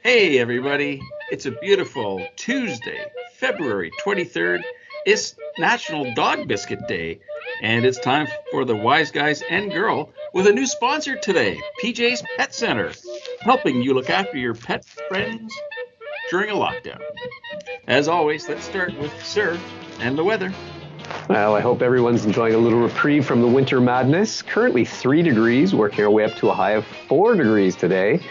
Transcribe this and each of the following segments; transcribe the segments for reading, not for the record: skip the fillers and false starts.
Hey, everybody. It's a beautiful Tuesday, February 23rd. It's National Dog Biscuit Day, and it's time for the Wise Guys and Girl with a new sponsor today, PJ's Pet Center, helping you look after your pet friends during a lockdown. As always, let's start with Sir and the weather. Well, I hope everyone's enjoying a little reprieve from the winter madness. Currently 3 degrees, working our way up to a high of 4 degrees today.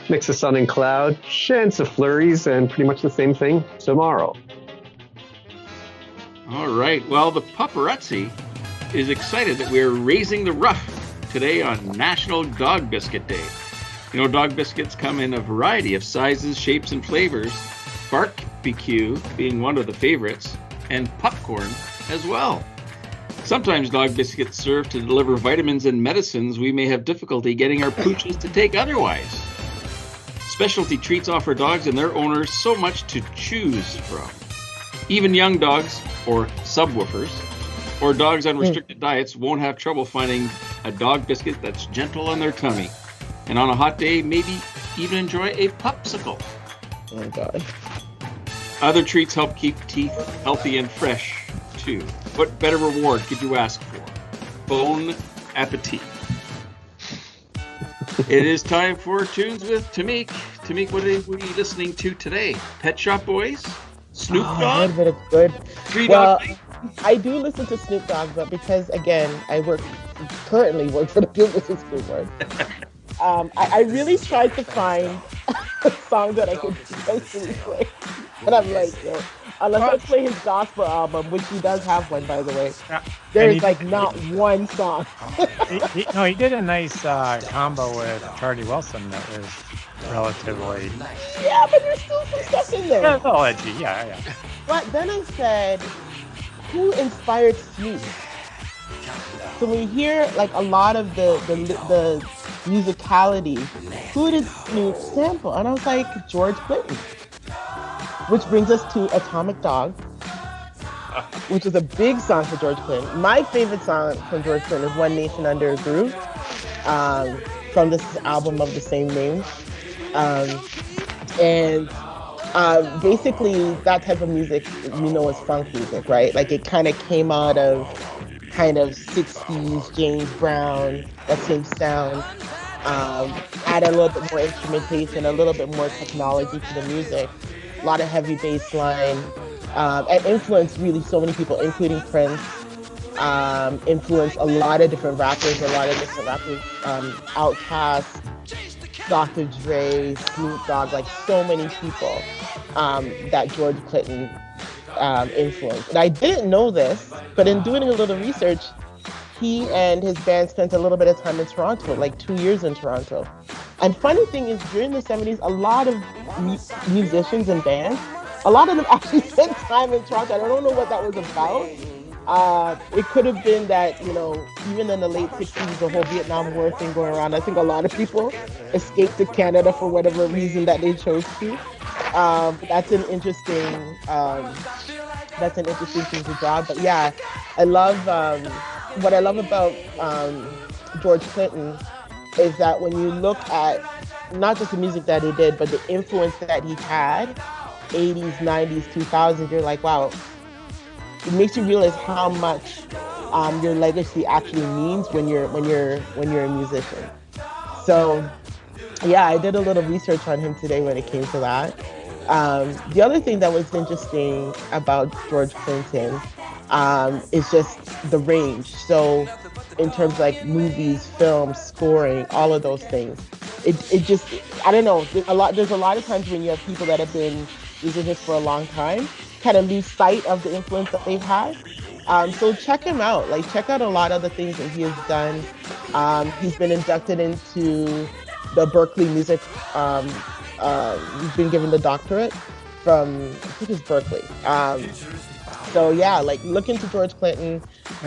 Mix of sun and cloud, chance of flurries, and pretty much the same thing tomorrow. All right. Well, the paparazzi is excited that we're raising the rough today on National Dog Biscuit Day. You know, dog biscuits come in a variety of sizes, shapes, and flavors. Barbecue being one of the favorites, and popcorn as well. Sometimes dog biscuits serve to deliver vitamins and medicines we may have difficulty getting our pooches to take otherwise. Specialty treats offer dogs and their owners so much to choose from. Even young dogs, or subwoofers, or dogs on restricted diets won't have trouble finding a dog biscuit that's gentle on their tummy. And on a hot day, maybe even enjoy a popsicle. Oh my God. Other treats help keep teeth healthy and fresh, too. What better reward could you ask for? Bon appetit. It is time for Tunes with Tamik. Tamik, what are we listening to today? Pet Shop Boys? Snoop Dogg? But it's good. Three Well, Dog? I do listen to Snoop Dogg, but because, again, I currently work for the Business School Board. I really tried to find a song that I could actually play. And I'm like, unless I play his gospel album, which he does have one, by the way, there's not one song. he did a nice combo with Charlie Wilson that was relatively... Yeah, but there's still some stuff in there. Yeah, a little edgy, yeah. But then I said, who inspired Snoop? So we hear like a lot of the musicality. Who did Snoop sample? And I was like, George Clinton. Which brings us to Atomic Dog, which is a big song for George Clinton. My favorite song from George Clinton is One Nation Under a Groove, from this album of the same name. Basically that type of music, is funk music, right? Like it kind of came out of kind of 60s James Brown, that same sound. Add a little bit more instrumentation, a little bit more technology to the music. A lot of heavy bass line, and influenced really so many people, including Prince. Influenced a lot of different rappers, Outkast, Dr. Dre, Snoop Dogg, like so many people that George Clinton influenced. And I didn't know this, but in doing a little research, he and his band spent a little bit of time in Toronto, like 2 years in Toronto. And funny thing is, during the 70s, a lot of musicians and bands, a lot of them actually spent time in Toronto. I don't know what that was about. It could have been that, even in the late 60s, the whole Vietnam War thing going around, I think a lot of people escaped to Canada for whatever reason that they chose to. But that's an interesting thing to draw. But yeah, I love, what I love about George Clinton is that when you look at not just the music that he did, but the influence that he had, 80s, 90s, 2000s, you're like, wow, it makes you realize how much your legacy actually means when you're a musician. So yeah, I did a little research on him today when it came to that. The other thing that was interesting about George Clinton is just the range. So in terms of like movies, films, scoring, all of those things. It just, I don't know, there's a lot of times when you have people that have been musicians for a long time, kind of lose sight of the influence that they've had. So check him out. Like check out a lot of the things that he has done. He's been inducted into the Berkeley Music. He's been given the doctorate from, I think it's Berkeley. So yeah, like look into George Clinton.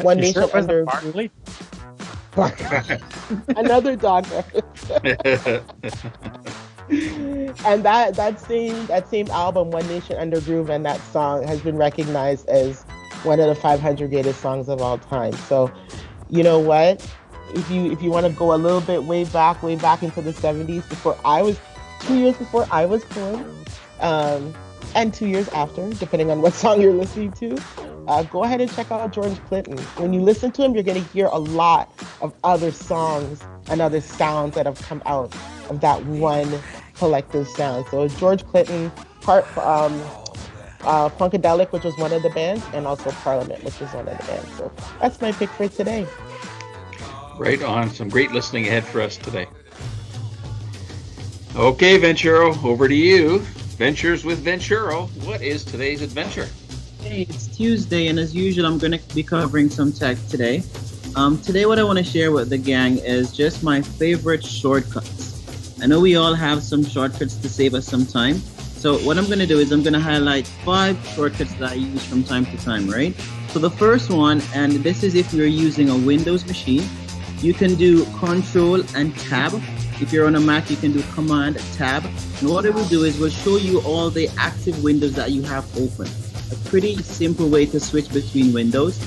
One Nation Under Barkley? Another doctor. And that same album, One Nation Under Groove, and that song has been recognized as one of the 500 greatest songs of all time. So, you know what? If you want to go a little bit way back into the 70s, before I was 2 years before I was born, and 2 years after, depending on what song you're listening to. Go ahead and check out George Clinton. When you listen to him, you're going to hear a lot of other songs and other sounds that have come out of that one collective sound. So George Clinton, Funkadelic, which was one of the bands, and also Parliament, which was one of the bands. So that's my pick for today. Right on. Some great listening ahead for us today. Okay, Venturo, over to you. Ventures with Venturo. What is today's adventure? Hey, it's Tuesday, and as usual, I'm going to be covering some tech today. Today, what I want to share with the gang is just my favorite shortcuts. I know we all have some shortcuts to save us some time. So what I'm going to do is I'm going to highlight 5 shortcuts that I use from time to time, right? So the first one, and this is if you're using a Windows machine, you can do Control and Tab. If you're on a Mac, you can do Command Tab. And what it will do is will show you all the active windows that you have open. A pretty simple way to switch between windows.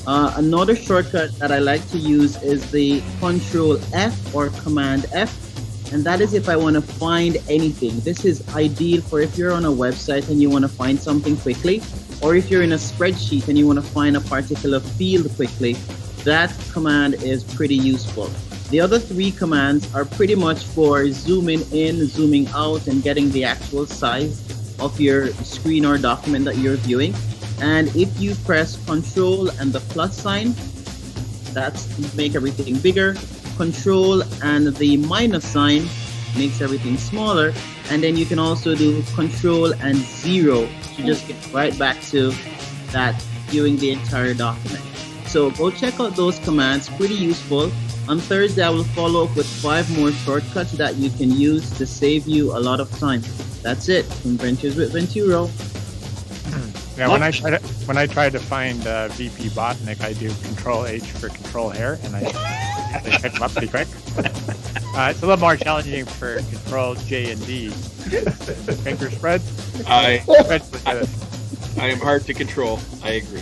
Another shortcut that I like to use is the Control F or Command F. And that is if I want to find anything. This is ideal for if you're on a website and you want to find something quickly, or if you're in a spreadsheet and you want to find a particular field quickly. That command is pretty useful. The other 3 commands are pretty much for zooming in, zooming out, and getting the actual size of your screen or document that you're viewing. And if you press Control and the plus sign, that's make everything bigger. Control and the minus sign makes everything smaller. And then you can also do Control and 0 to just get right back to that viewing the entire document. So go check out those commands, pretty useful. On Thursday, I will follow up with 5 more shortcuts that you can use to save you a lot of time. That's it from Ventures with Venturo. Yeah, when I try to find VP Botnick, I do Control H for Control Hair, and I pick them up pretty quick. It's a little more challenging for Control J and D. Finger spread. I am hard to control. I agree.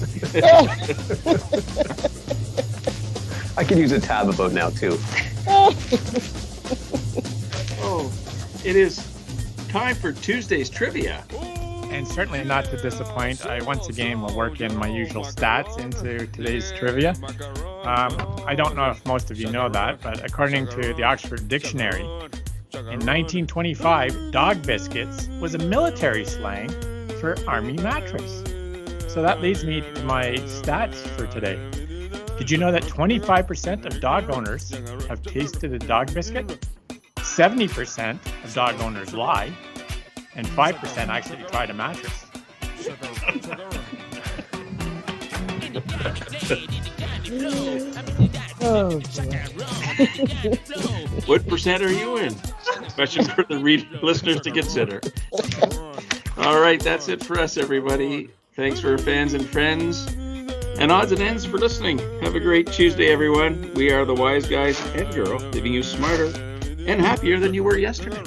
I could use a tab about now too. Oh, it is time for Tuesday's trivia. And certainly not to disappoint, I once again will work in my usual stats into today's trivia. I don't know if most of you know that, but according to the Oxford Dictionary, in 1925, Dog Biscuits was a military slang for army mattress. So that leads me to my stats for today. Did you know that 25% of dog owners have tasted a dog biscuit? 70% of dog owners lie, and 5% actually tried a mattress. Oh, What percent are you in? Question for the listeners to consider. All right, that's it for us, everybody. Thanks for our fans and friends. And odds and ends for listening. Have a great Tuesday, everyone. We are the Wise Guys and Girl, leaving you smarter and happier than you were yesterday.